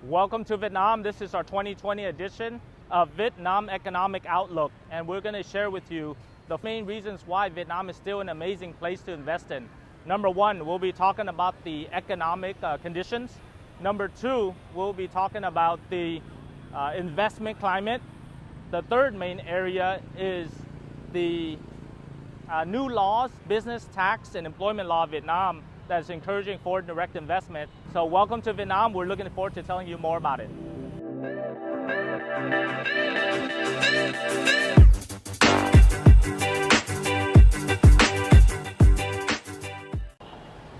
Welcome to Vietnam. This is our 2020 edition of Vietnam Economic Outlook, and we're going to share with you the main reasons why Vietnam is still an amazing place to invest in. Number one, we'll be talking about the economic conditions. Number two, we'll be talking about the investment climate. The third main area is the new laws, business tax and employment law of Vietnam that's encouraging foreign direct investment. So welcome to Vietnam. We're looking forward to telling you more about it.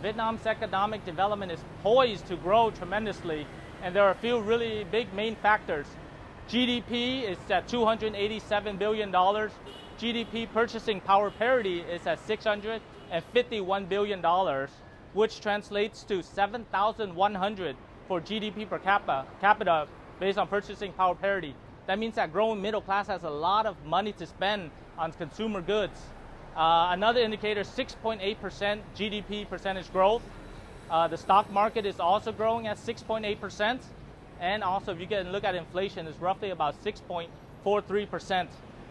Vietnam's economic development is poised to grow tremendously, and there are a few really big main factors. GDP is at $287 billion. GDP purchasing power parity is at $651 billion, which translates to $7,100 for GDP per capita based on purchasing power parity. That means that growing middle class has a lot of money to spend on consumer goods. Another indicator, 6.8% GDP percentage growth. The stock market is also growing at 6.8%. And also, if you get a look at inflation, it's roughly about 6.43%.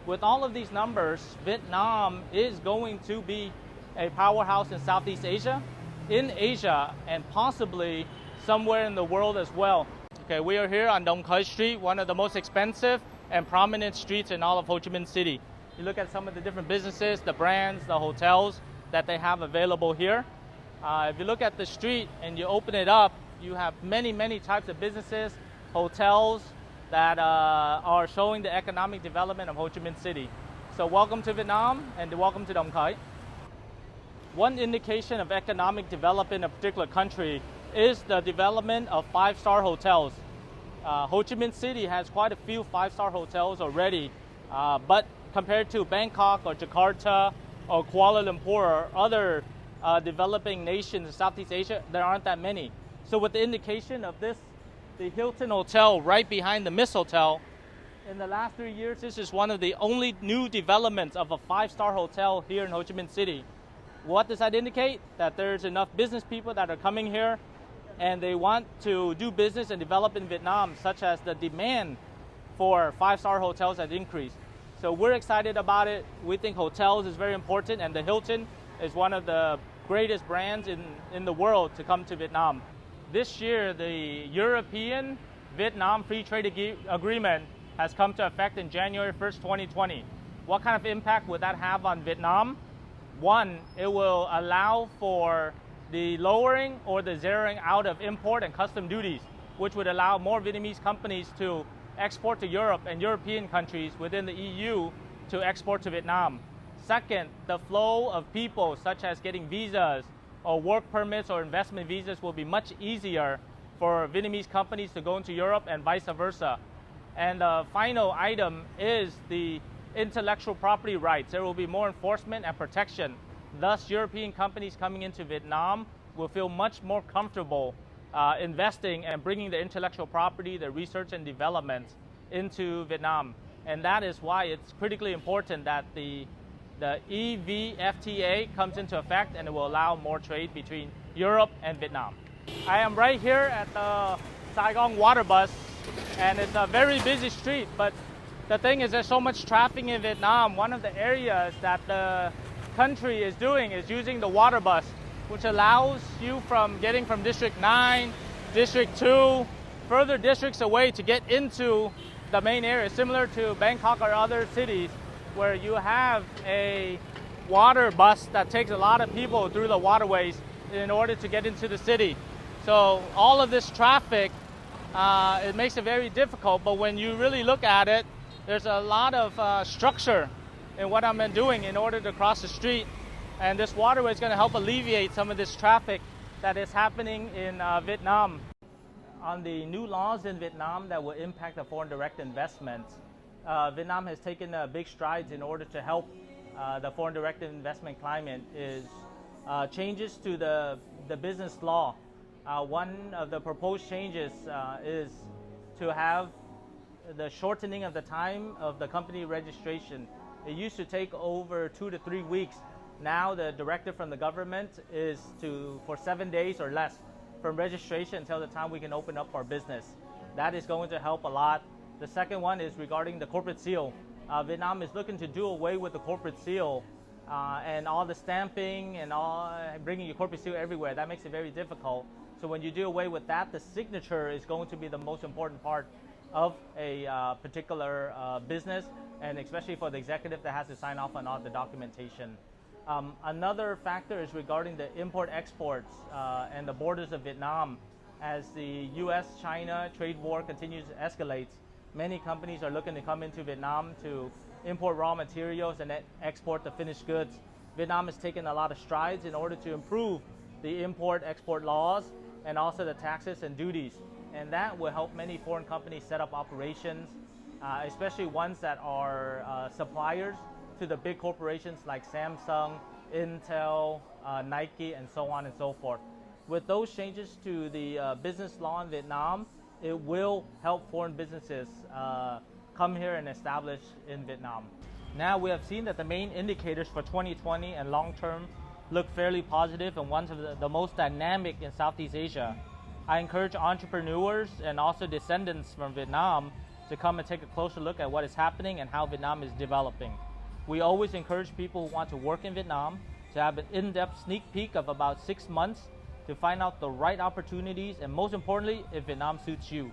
With all of these numbers, Vietnam is going to be a powerhouse in Southeast Asia, in Asia, and possibly somewhere in the world as well. Okay, we are here on Duong Street, one of the most expensive and prominent streets in all of Ho Chi Minh City. You look at some of the different businesses, the brands, the hotels that they have available here. If you look at the street and you open it up, you have many types of businesses, hotels that are showing the economic development of Ho Chi Minh City. So welcome to Vietnam and welcome to Duong Khai. One indication of economic development in a particular country is the development of five-star hotels. Ho Chi Minh City has quite a few five-star hotels already, but compared to Bangkok or Jakarta or Kuala Lumpur or other developing nations in Southeast Asia, there aren't that many. So with the indication of this, the Hilton Hotel right behind the Miss Hotel, in the last 3 years, this is one of the only new developments of a five-star hotel here in Ho Chi Minh City. What does that indicate? That there's enough business people that are coming here and they want to do business and develop in Vietnam, such as the demand for five-star hotels has increased. So we're excited about it. We think hotels is very important, and the Hilton is one of the greatest brands in the world to come to Vietnam. This year, the European Vietnam Free Trade Agreement has come to effect in January 1st, 2020. What kind of impact would that have on Vietnam? One, it will allow for the lowering or the zeroing out of import and custom duties, which would allow more Vietnamese companies to export to Europe and European countries within the EU to export to Vietnam. Second, the flow of people, such as getting visas or work permits or investment visas, will be much easier for Vietnamese companies to go into Europe and vice versa. And the final item is the intellectual property rights. There will be more enforcement and protection. Thus, European companies coming into Vietnam will feel much more comfortable investing and bringing the intellectual property, the research and development into Vietnam. And that is why it's critically important that the EVFTA comes into effect, and it will allow more trade between Europe and Vietnam. I am right here at the Saigon Water Bus, and it's a very busy street, but the thing is there's so much traffic in Vietnam. One of the areas that the country is doing is using the water bus, which allows you from getting from District 9, District 2, further districts away to get into the main area, similar to Bangkok or other cities, where you have a water bus that takes a lot of people through the waterways in order to get into the city. So all of this traffic, it makes it very difficult, but when you really look at it, there's a lot of structure in what I'm doing in order to cross the street. And this waterway is going to help alleviate some of this traffic that is happening in Vietnam. On the new laws in Vietnam that will impact the foreign direct investment, Vietnam has taken big strides in order to help the foreign direct investment climate is changes to the business law. One of the proposed changes is to have the shortening of the time of the company registration. It used to take over 2 to 3 weeks. Now the directive from the government is for 7 days or less from registration until the time we can open up our business. That is going to help a lot. The second one is regarding the corporate seal. Vietnam is looking to do away with the corporate seal and all the stamping and all bringing your corporate seal everywhere. That makes it very difficult. So when you do away with that, the signature is going to be the most important part of a particular business, and especially for the executive that has to sign off on all the documentation. Another factor is regarding the import-exports and the borders of Vietnam. As the U.S.-China trade war continues to escalate, many companies are looking to come into Vietnam to import raw materials and export the finished goods. Vietnam has taken a lot of strides in order to improve the import-export laws and also the taxes and duties. And that will help many foreign companies set up operations, especially ones that are suppliers to the big corporations like Samsung, Intel, Nike, and so on and so forth. With those changes to the business law in Vietnam, it will help foreign businesses come here and establish in Vietnam. Now we have seen that the main indicators for 2020 and long term look fairly positive and one of the most dynamic in Southeast Asia. I encourage entrepreneurs and also descendants from Vietnam to come and take a closer look at what is happening and how Vietnam is developing. We always encourage people who want to work in Vietnam to have an in-depth sneak peek of about 6 months to find out the right opportunities and most importantly, if Vietnam suits you.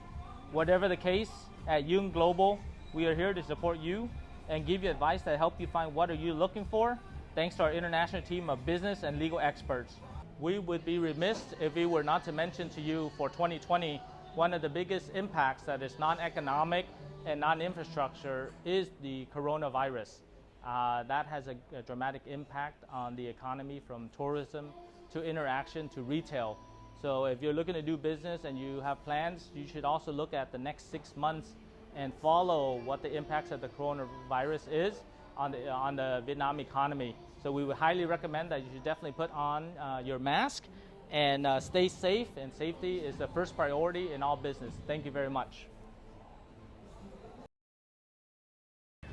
Whatever the case, at Duong Global, we are here to support you and give you advice that help you find what are you looking for, thanks to our international team of business and legal experts. We would be remiss if we were not to mention to you for 2020, one of the biggest impacts that is non-economic and non-infrastructure is the coronavirus. That has a dramatic impact on the economy, from tourism to interaction to retail. So if you're looking to do business and you have plans, you should also look at the next 6 months and follow what the impacts of the coronavirus is on the Vietnam economy. So we would highly recommend that you should definitely put on your mask and stay safe, and safety is the first priority in all business. Thank you very much.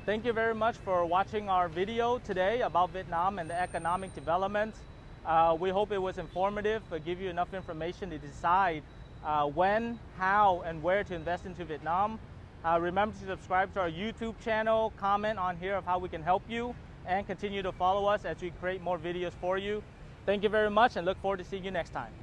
Thank you very much for watching our video today about Vietnam and the economic development. We hope it was informative, give you enough information to decide when, how, and where to invest into Vietnam. Remember to subscribe to our YouTube channel, comment on here of how we can help you, and continue to follow us as we create more videos for you. Thank you very much and look forward to seeing you next time.